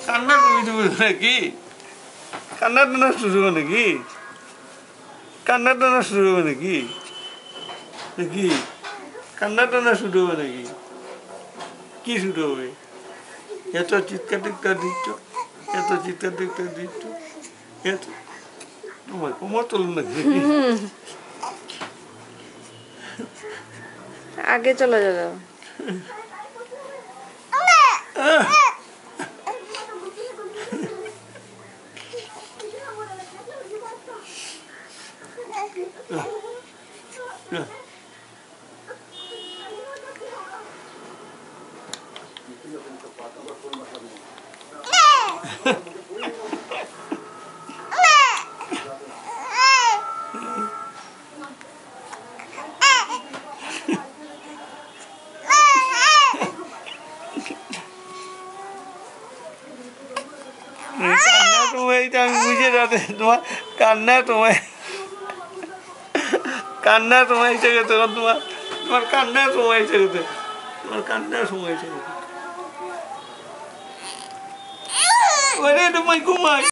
কান্না তুমি তুমি নাকি কান্না টানা শুরু হবে নাকি কান্না টানা শুরু হবে নাকি নাকি কান্না টানা শুরু হবে নাকি কি শুরু হবে এত চিৎকার টিৎকার দিচ্ছ এত চিৎকার টিৎকার দিচ্ছ এত তোমার কোমর তোল নাকি আগে চলে যাবে কান্না সময় আমি বুঝে যাতে তোমার কান্না সময় তখন তোমার কান্নার সময় এসে গেছে তোমার কান্নার সময় এসে গেছে তোমায় ঘুমাই